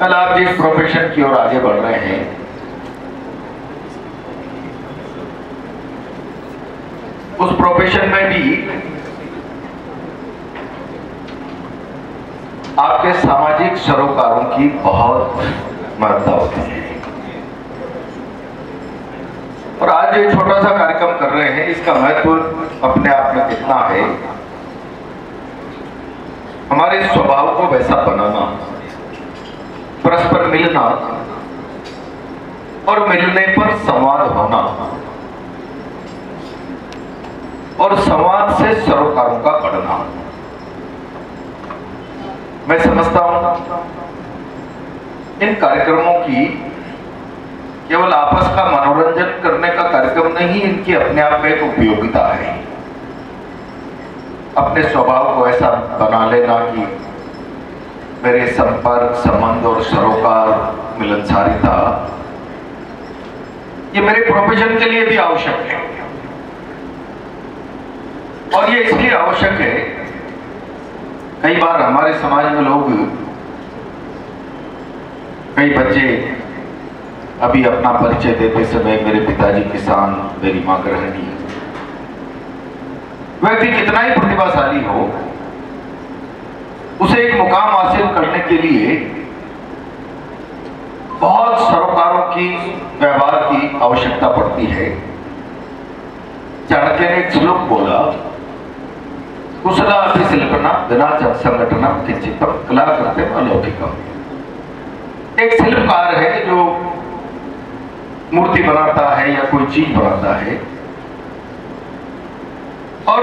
कल आप जिस प्रोफेशन की ओर आगे बढ़ रहे हैं, उस प्रोफेशन में भी आपके सामाजिक सरोकारों की बहुत महत्ता होती है। और आज जो छोटा सा कार्यक्रम कर रहे हैं, इसका महत्व अपने आप में कितना है। हमारे स्वभाव को वैसा बनाना, परस्पर मिलना और मिलने पर संवाद होना और संवाद से सरोकारों का बढ़ना। मैं समझता हूं इन कार्यक्रमों की केवल आपस का मनोरंजन करने का कार्यक्रम नहीं, इनकी अपने आप में एक उपयोगिता है। अपने स्वभाव को ऐसा बना लेना कि मेरे संपर्क, संबंध और सरोकार, मिलनसारिता, ये मेरे प्रोफेशन के लिए भी आवश्यक है। और ये इसलिए आवश्यक है, कई बार हमारे समाज में लोग, कई बच्चे अभी अपना परिचय देते समय मेरे पिताजी किसान, मेरी मां गृहिणी। व्यक्ति कितना ही प्रतिभाशाली हो, उसे एक मुकाम हासिल करने के लिए बहुत सरोकारों की, व्यवहार की आवश्यकता पड़ती है। चाणक्य ने एक श्लोक बोला, कुशला अपि शिल्पना विना संगठना किंचितम कला करते अलौकिकम। एक शिल्पकार है जो मूर्ति बनाता है या कोई चीज बनाता है और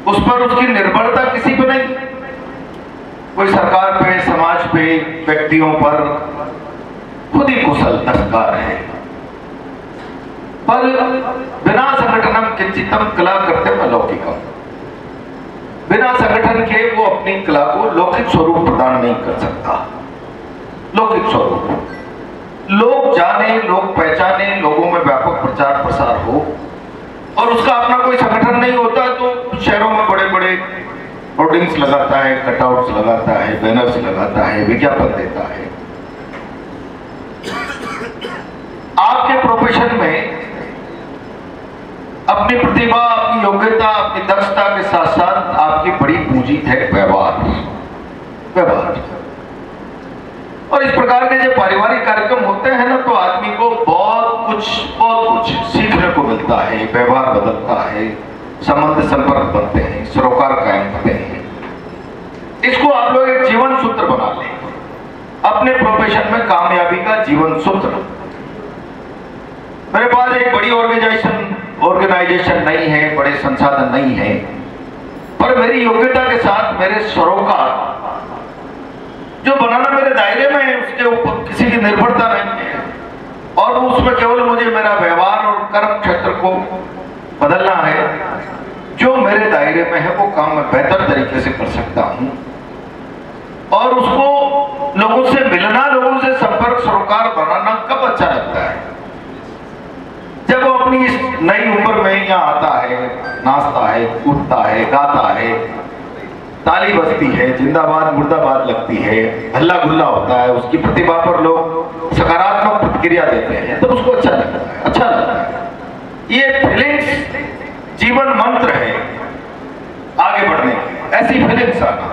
उस पर उसकी निर्भरता किसी पर नहीं, कोई सरकार पे, समाज पे, व्यक्तियों पर, खुद ही कुशल दस्तकार है। पर बिना संगठनम किंचितम कला करते अलौकिकम, बिना संगठन के वो अपनी कला को लौकिक स्वरूप प्रदान नहीं कर सकता। लौकिक स्वरूप, लोग जाने, लोग पहचाने, लोगों में व्यापक प्रचार प्रसार हो और उसका अपना कोई संगठन नहीं होता तो शहरों में बड़े बड़े होर्डिंग्स लगाता है, कटआउट्स लगाता है, बैनर्स लगाता है, विज्ञापन देता है। आपके प्रोफेशन में अपनी प्रतिभा, अपनी योग्यता, अपनी दक्षता के साथ साथ आपकी बड़ी पूंजी है व्यवहार। व्यवहार और इस प्रकार के जो पारिवारिक कार्यक्रम होते हैं ना, तो आदमी को बहुत कुछ सीखने को मिलता है। व्यवहार बदलता है, संबंध संपर्क बनते हैं, सरोकार कायम होते हैं। इसको आप लोग एक जीवन सूत्र बना लें, अपने प्रोफेशन में कामयाबी का जीवन सूत्र। मेरे पास एक बड़ी ऑर्गेनाइजेशन नहीं है, बड़े संसाधन नहीं है, पर मेरी योग्यता के साथ मेरे सरोकार जो बनाना मेरे दायरे में है, उसके ऊपर किसी की निर्भरता नहीं है और उसमें केवल मुझे मेरा व्यवहार और कर्म क्षेत्र को बदलना है। जो मेरे दायरे में है वो काम मैं बेहतर तरीके से कर सकता हूं और उसको लोगों से मिलना, लोगों से संपर्क, सरोकार बनाना कब अच्छा लगता है? जब वो अपनी इस नई उम्र में यहाँ आता है, नाचता है, कूदता है, गाता है, ताली बजती है, जिंदाबाद मुर्दाबाद लगती है, हल्ला गुल्ला होता है, उसकी प्रतिभा पर लोग सकारात्मक प्रतिक्रिया देते हैं, तो उसको अच्छा लगता है, अच्छा लगता है। ये फीलिंग्स जीवन मंत्र है आगे बढ़ने की। ऐसी फीलिंग्स आना,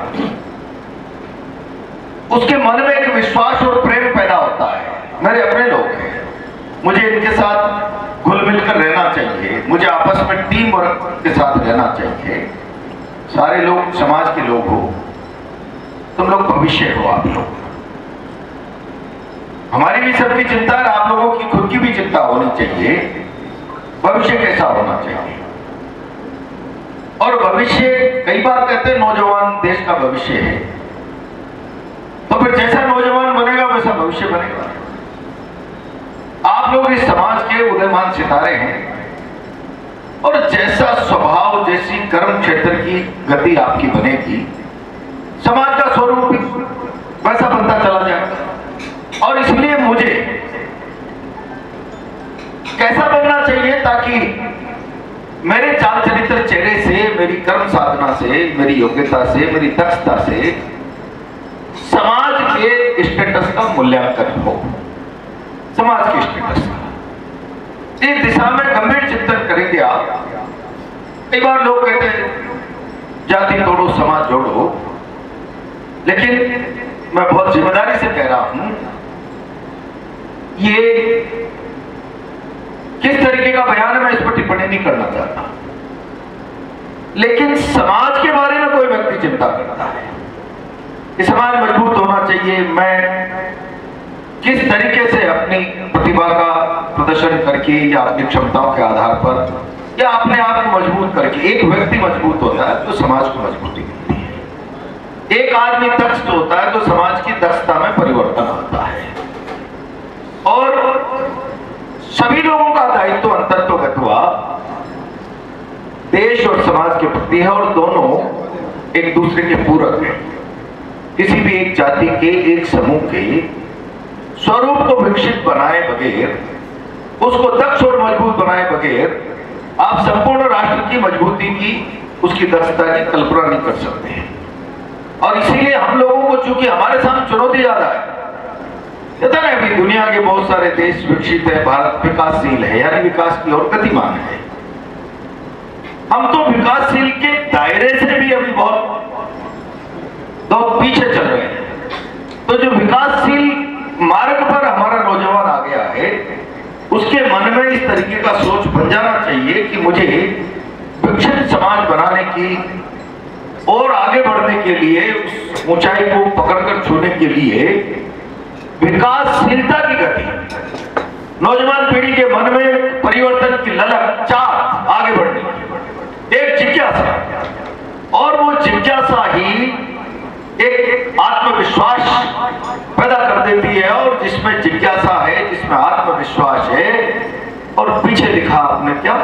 उसके मन में एक विश्वास और प्रेम पैदा होता है। मेरे अपने लोग हैं, मुझे इनके साथ घुल मिलकर रहना चाहिए, मुझे आपस में टीम वर्क के साथ रहना चाहिए। सारे लोग समाज के लोग हो, तुम लोग भविष्य हो। आप लोग, हमारी भी सबकी चिंता है, आप लोगों की खुद की भी चिंता होनी चाहिए, भविष्य कैसा होना चाहिए। और भविष्य, कई बार कहते हैं नौजवान देश का भविष्य है, तो फिर जैसा नौजवान बनेगा वैसा भविष्य बनेगा। आप लोग इस समाज के उदयमान सितारे हैं और जैसा स्वभाव, जैसी कर्म क्षेत्र की गति आपकी बनेगी, समाज का स्वरूप वैसा बनता चला जाएगा। और इसलिए मुझे कैसा बनना चाहिए ताकि मेरे चाल चरित्र चेहरे से, मेरी कर्म साधना से, मेरी योग्यता से, मेरी दक्षता से समाज के स्टेटस का मूल्यांकन हो, समाज के स्टेटस का। इस दिशा में गंभीर चिंतन करेंगे आप। कई बार लोग कहते हैं जाति तोड़ो समाज जोड़ो, लेकिन मैं बहुत जिम्मेदारी से कह रहा हूं, ये किस तरीके का बयान है मैं इस पर टिप्पणी नहीं करना चाहता, लेकिन समाज के बारे में कोई व्यक्ति चिंता करता है कि समाज मजबूत होना चाहिए, मैं किस तरीके से अपनी प्रतिभा का प्रदर्शन करके या अपनी क्षमताओं के आधार पर या अपने आप को मजबूत करके एक व्यक्ति मजबूत होता है तो समाज को मजबूती मिलती है। एक आदमी दक्ष होता है तो समाज की दक्षता में परिवर्तन आता है। और सभी लोगों का दायित्व अंतर्गतवा देश और समाज के प्रति है, और दोनों एक दूसरे के पूरक हैं। किसी भी एक जाति के, एक समूह के स्वरूप को विकसित बनाए बगैर, उसको दक्ष और मजबूत बनाए बगैर आप संपूर्ण राष्ट्र की मजबूती की, उसकी दक्षता की कल्पना नहीं कर सकते हैं। और इसीलिए हम लोगों को, चूंकि हमारे सामने चुनौती ज्यादा है, कहता है अभी दुनिया के बहुत सारे देश विकसित है, भारत विकासशील है, यानी विकास की ओर गतिमान है। हम तो विकासशील के दायरे से भी अभी बहुत पीछे चल रहे हैं। तो जो विकासशील मार्ग पर हमारा नौजवान आ गया है, उसके मन में इस तरीके का सोच बन जाना चाहिए कि मुझे विकसित समाज बनाने की और आगे बढ़ने के लिए, उस ऊंचाई को पकड़कर छूने के लिए विकासशीलता की गति, नौजवान पीढ़ी के मन में परिवर्तन की ललक, चाह, आगे बढ़ने की एक जिज्ञासा, और वो जिज्ञासा ही एक आत्मविश्वास पैदा कर देती है। और जिसमें जिज्ञासा है, जिसमें आत्मविश्वास है, और पीछे लिखा आपने क्या,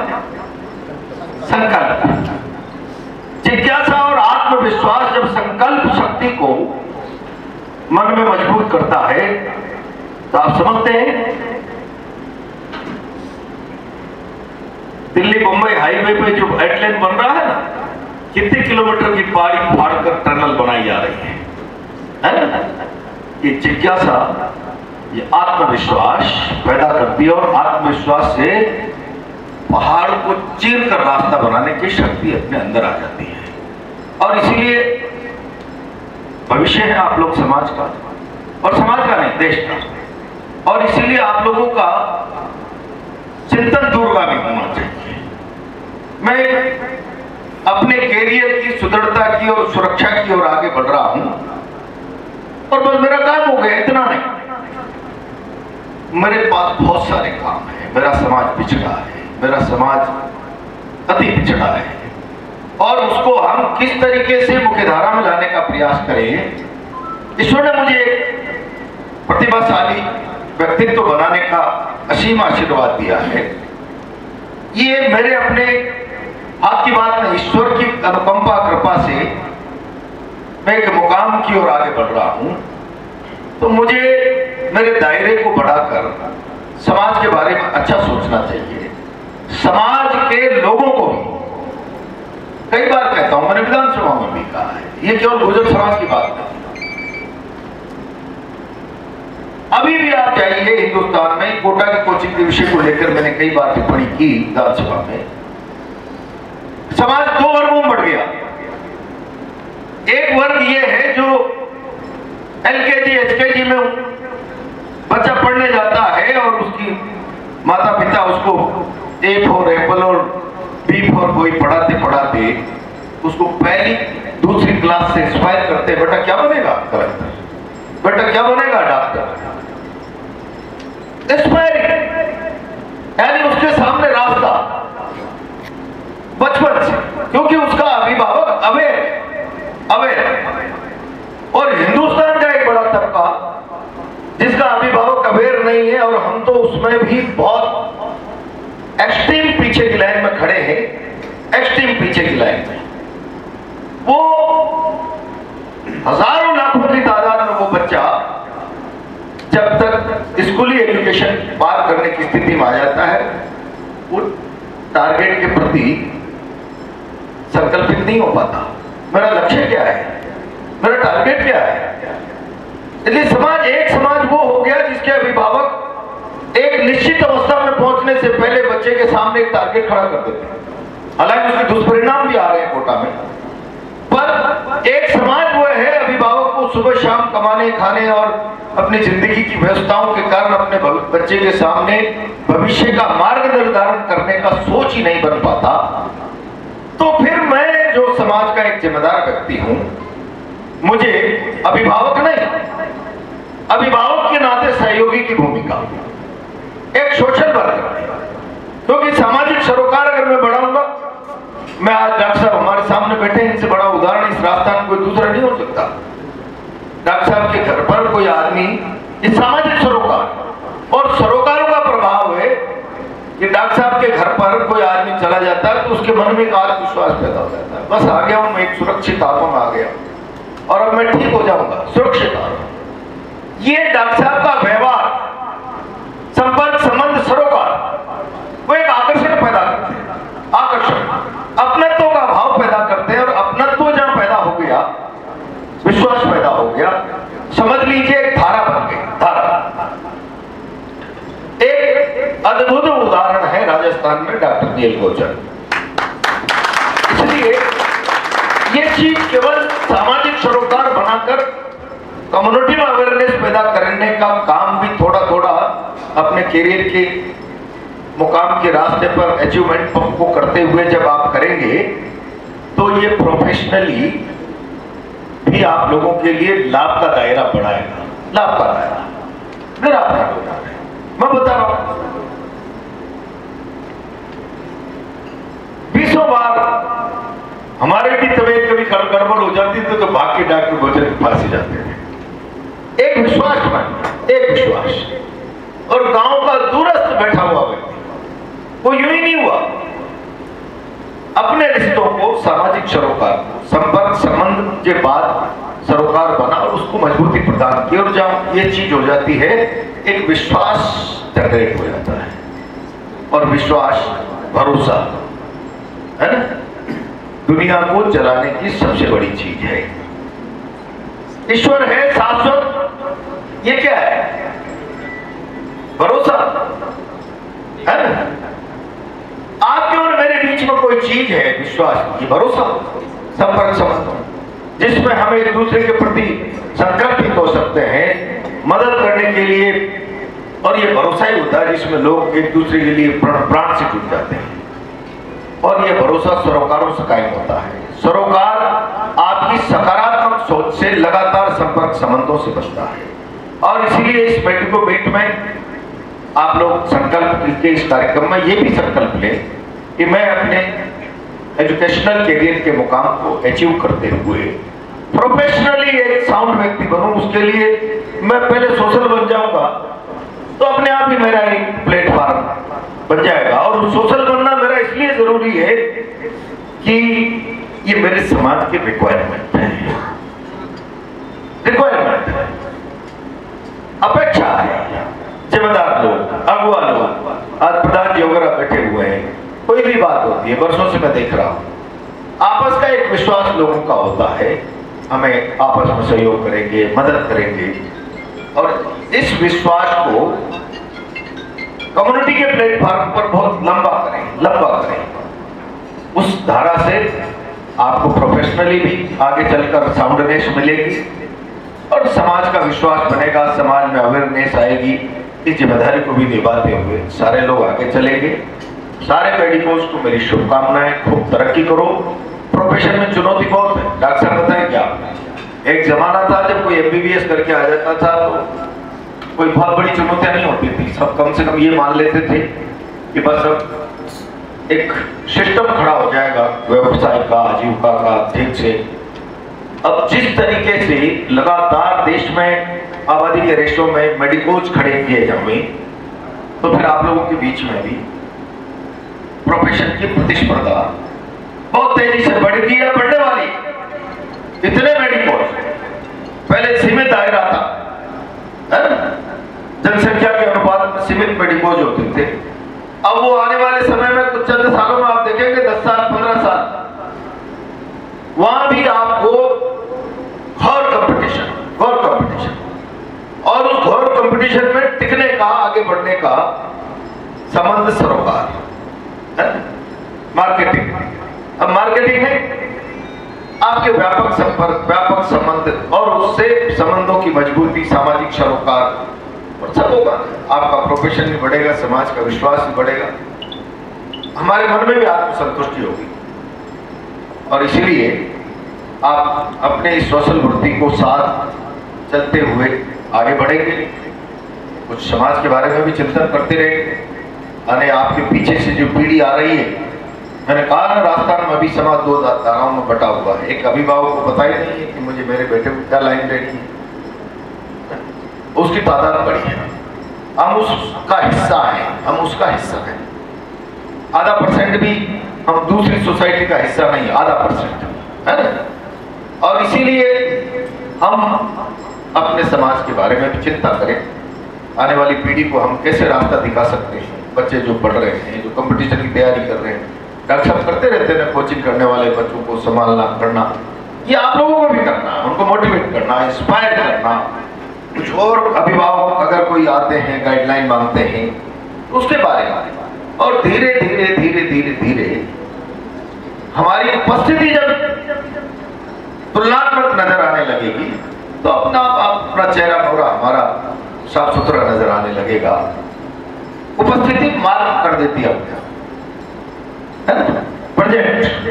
संकल्प। जिज्ञासा और आत्मविश्वास जब संकल्प शक्ति को मन में मजबूत करता है तो आप समझते हैं दिल्ली मुंबई हाईवे पे जो एयरलाइन बन रहा है ना, कितने किलोमीटर की पहाड़ी फाड़ कर टनल बनाई जा रही है ना? ये जिज्ञासा, ये आत्मविश्वास पैदा करती है, और आत्मविश्वास से पहाड़ को चीर कर रास्ता बनाने की शक्ति अपने अंदर आ जाती है। और इसीलिए भविष्य है आप लोग समाज का, और समाज का नहीं, देश का। और इसीलिए आप लोगों का चिंतन दूरगामी होना चाहिए। मैं अपने कैरियर की सुदृढ़ता की और सुरक्षा की ओर आगे बढ़ रहा हूं, और बस मेरा काम हो गया, इतना नहीं। मेरे पास बहुत सारे काम हैं। मेरा समाज पिछड़ा है, मेरा समाज अति पिछड़ा है, और उसको हम किस तरीके से मुख्यधारा में लाने का प्रयास करें। ईश्वर ने मुझे एक प्रतिभाशाली व्यक्तित्व बनाने का असीम आशीर्वाद दिया है। ये मेरे अपने हाथ की बात नहीं, ईश्वर की अनुकंपा कृपा से मैं एक मुकाम की ओर आगे बढ़ रहा हूं। तो मुझे मेरे दायरे को बढ़ाकर समाज के बारे में अच्छा सोचना चाहिए। समाज के लोगों को भी, कई बार कहता हूं, मैंने विधानसभा में भी कहा है, ये केवल गुर्जर समाज की बात नहीं। अभी भी आप जाइए हिंदुस्तान में, कोटा की कोचिंग के विषय को लेकर मैंने कई बार टिप्पणी की विधानसभा में। समाज दो वर्गों में बढ़ गया। एक वर्ग ये है जो एलकेजी एचकेजी में बच्चा पढ़ने जाता है, और उसकी माता पिता उसको ए फॉर एप्पल और बी फॉर बॉय पढ़ाते पढ़ाते उसको पहली दूसरी क्लास से इंस्पायर करते, बेटा क्या बनेगा कलेक्टर, बेटा क्या बनेगा डॉक्टर, इंस्पायरिंग। यानी उसके सामने रास्ता बचपन से, क्योंकि उसका अभिभावक अवेयर। और हिंदुस्तान का एक बड़ा तबका जिसका अभिभावक अवेयर नहीं है, और हम तो उसमें भी बहुत एक्सट्रीम पीछे की लाइन में खड़े हैं, एक्सट्रीम पीछे की लाइन में। वो हजारों लाखों की तादाद में वो बच्चा जब तक स्कूली एजुकेशन पार करने की स्थिति में आ जाता है, वो टारगेट के प्रति संकल्पित नहीं हो पाता। मेरा लक्ष्य क्या है, मेरा टारगेट क्या है, इसलिए एक समाज वो हो गया जिसके अभिभावक एक निश्चित अवस्था में पहुंचने से पहले बच्चे के सामने एक टारगेट खड़ा कर देते हैं। हालांकि उसके दुष्परिणाम भी आ रहे हैं कोटा में, पर एक समाज वो है अभिभावक को सुबह शाम कमाने खाने और अपनी जिंदगी की व्यवस्थाओं के कारण अपने बच्चे के सामने भविष्य का मार्ग निर्धारण करने का सोच ही नहीं बन पाता। तो फिर मैं जो समाज का एक जिम्मेदार व्यक्ति हूं, मुझे अभिभावक नहीं, अभिभावक के नाते सहयोगी की भूमिका, एक सोशल वर्कर, क्योंकि सामाजिक सरोकार अगर मैं बढ़ाऊंगा, मैं आज डॉक्टर साहब हमारे सामने बैठे हैं, इनसे बड़ा उदाहरण इस राजस्थान में कोई दूसरा नहीं हो सकता। डॉक्टर साहब के घर पर कोई आदमी, इस सामाजिक सरोकार और सरोकारों का प्रभाव है कि डॉक्टर साहब के घर पर कोई आदमी चला जाता है तो उसके मन में एक आत्मविश्वास पैदा हो जाता है, बस आ गया हूं मैं, एक सुरक्षित आत्मा में आ गया और अब मैं ठीक हो जाऊंगा, सुरक्षित आत्मा। ये डॉक्टर साहब का व्यवहार, संपर्क, संबंध, सरोकार वो एक आकर्षण पैदा करते हैं, आकर्षण, अपनत्व का भाव पैदा करते हैं। और अपनत्व जहां पैदा हो गया, विश्वास पैदा हो गया, समझ लीजिए एक धारा बन गई, धारा। एक अद्भुत उदाहरण है राजस्थान में डॉक्टर नील गोचर। इसलिए ये चीज केवल सामाजिक सरोकार बनाकर कम्युनिटी में अवेयरनेस पैदा करने का काम भी थोड़ा थोड़ा अपने कैरियर के मुकाम के रास्ते पर अचीवमेंट को करते हुए जब आप करेंगे तो ये प्रोफेशनली भी आप लोगों के लिए लाभ का दायरा बढ़ाएगा, लाभ का दायरा। मेरा अपना उदाहरण है, मैं बता रहा हूं, 20 बार हमारे भी तबीयत कभी गड़बड़ हो जाती थी तो भाग के डॉक्टर गोचर के पास ही जाते थे। एक विश्वास बन, एक विश्वास। और गांव का दूरस्थ बैठा हुआ व्यक्ति, वो यूं ही नहीं हुआ, अपने रिश्तों को, सामाजिक सरोकार को, संपर्क संबंध के बाद सरोकार बना और उसको मजबूती प्रदान की। और जब ये चीज हो जाती है, एक विश्वास जनरेट हो जाता है, और विश्वास, भरोसा है ना, दुनिया को चलाने की सबसे बड़ी चीज है। ईश्वर है शाश्वत, ये क्या है? भरोसा है ना। आपके और मेरे बीच में कोई चीज है, विश्वास, ये भरोसा, संपर्क संबंध, जिसमें हम एक दूसरे के प्रति संकल्पित हो सकते हैं मदद करने के लिए। और ये भरोसा ही होता है जिसमें लोग एक दूसरे के लिए प्राण से जुट जाते हैं। और ये भरोसा सरोकारों से कायम होता है। सरोकार आपकी सकारात्मक सोच से लगातार संपर्क संबंधों से बनता है। और इसीलिए इस मेडिको मीट में आप लोग संकल्प के इस कार्यक्रम में ये भी संकल्प लें कि मैं अपने एजुकेशनल कैरियर के मुकाम को अचीव करते हुए प्रोफेशनली एक साउंड व्यक्ति बनूं। उसके लिए मैं पहले सोशल बन जाऊंगा तो अपने आप ही मेरा एक प्लेटफॉर्म बन जाएगा। और सोशल बनना मेरा इसलिए जरूरी है कि ये मेरे समाज की रिक्वायरमेंट है, रिक्वायरमेंट है, अपेक्षा है। जिम्मेदार लोग, अगुआ लोग, आज प्रधान जी वगैरह बैठे हुए हैं, कोई भी बात होती है, वर्षों से मैं देख रहा हूं, आपस का एक विश्वास लोगों का होता है, हमें आपस में सहयोग करेंगे, मदद करेंगे। और इस विश्वास को कम्युनिटी के प्लेटफॉर्म पर बहुत लंबा करें। उस धारा से आपको प्रोफेशनली भी आगे चलकर साउंडनेस मिलेगी और समाज का विश्वास बनेगा, समाज में अवेयरनेस आएगी। इस जिम्मेदारी को भी निभाते हुए सारे लोग आगे चलेंगे। सारे मेडिकोस को मेरी शुभकामनाएं, खूब तरक्की करो। प्रोफेशन में चुनौती बहुत है, डॉक्टर साहब बताएं क्या, एक जमाना था जब कोई MBBS करके आ जाता था तो कोई बहुत बड़ी चुनौतियां नहीं होती थी। सब कम से कम ये मान लेते थे कि बस अब एक सिस्टम खड़ा हो जाएगा व्यवसाय का, आजीविका का, ठीक से। अब जिस तरीके से लगातार देश में आबादी के रेशो में मेडिकोज खड़े किए जाएंगे तो फिर आप लोगों के बीच में भी प्रोफेशन की प्रतिस्पर्धा बहुत तेजी से बढ़ती है, बढ़ने वाली। इतने मेडिकोज पहले सीमित दायरा था, जनसंख्या के अनुपात में सीमित मेडिकोज होते थे। अब वो आने वाले समय में कुछ चंद सालों में आप देखेंगे 10 साल 15 साल वहां भी आपको गौर कंपटीशन आगे बढ़ने का संबंध सरोकार है, मार्केटिंग। अब मार्केटिंग है आपके व्यापक संपर्क, व्यापक संबंध और उससे संबंधों की मजबूती, सामाजिक सरोकार और सब होगा। आपका प्रोफेशन भी बढ़ेगा, समाज का विश्वास भी बढ़ेगा, हमारे मन में भी आत्मसंतुष्टि होगी। और इसीलिए आप अपने इस सोशल वृत्ति को साथ चलते हुए आगे बढ़ेंगे, कुछ समाज के बारे में भी चिंतन करते रहेंगे। यानी आपके पीछे से जो पीढ़ी आ रही है, मैंने कहा ना राजस्थान में अभी समाज दो धाराओं में बटा हुआ है। एक अभिभावक को पता ही नहीं है कि मुझे मेरे बेटे को क्या लाइन देनी है, उसकी तादाद बड़ी है, हम उसका हिस्सा हैं, हम उसका हिस्सा हैं। आधा % भी हम दूसरी सोसाइटी का हिस्सा नहीं, आधा % है ना। और इसीलिए हम अपने समाज के बारे में भी चिंता करें, आने वाली पीढ़ी को हम कैसे रास्ता दिखा सकते हैं। बच्चे जो पढ़ रहे हैं, जो कंपटीशन की तैयारी कर रहे हैं, डॉक्टर साहब करते रहते हैं कोचिंग करने वाले बच्चों को संभालना करना, ये आप लोगों को भी करना, उनको मोटिवेट करना, इंस्पायर करना। कुछ और अभिभावक अगर कोई आते हैं गाइडलाइन मांगते हैं तो उसके बारे में, और धीरे धीरे धीरे धीरे धीरे हमारी उपस्थिति जब तुलनात्मक नजर आने लगेगी तो अपना चेहरा पूरा हमारा साफ सुथरा नजर आने लगेगा। उपस्थिति मार्क कर देती है प्रेजेंट,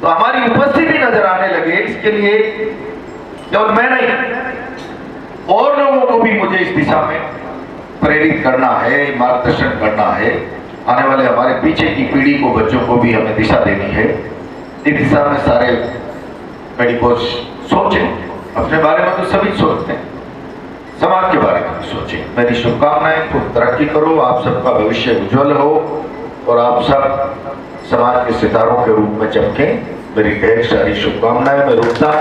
तो हमारी उपस्थिति नजर आने लगे। इसके लिए केवल मैं नहीं, और लोगों को भी मुझे इस दिशा में प्रेरित करना है, मार्गदर्शन करना है। आने वाले हमारे पीछे की पीढ़ी को, बच्चों को भी हमें दिशा देनी है। इस दिशा में सारे मेडिको सोचें, अपने बारे में तो सभी सोचते हैं, समाज के बारे में भी सोचें। मेरी शुभकामनाएं, खूब तरक्की करो, आप सबका भविष्य उज्जवल हो और आप सब समाज के सितारों के रूप में चमकें। मेरी ढेर सारी शुभकामनाएं। मैं रुकता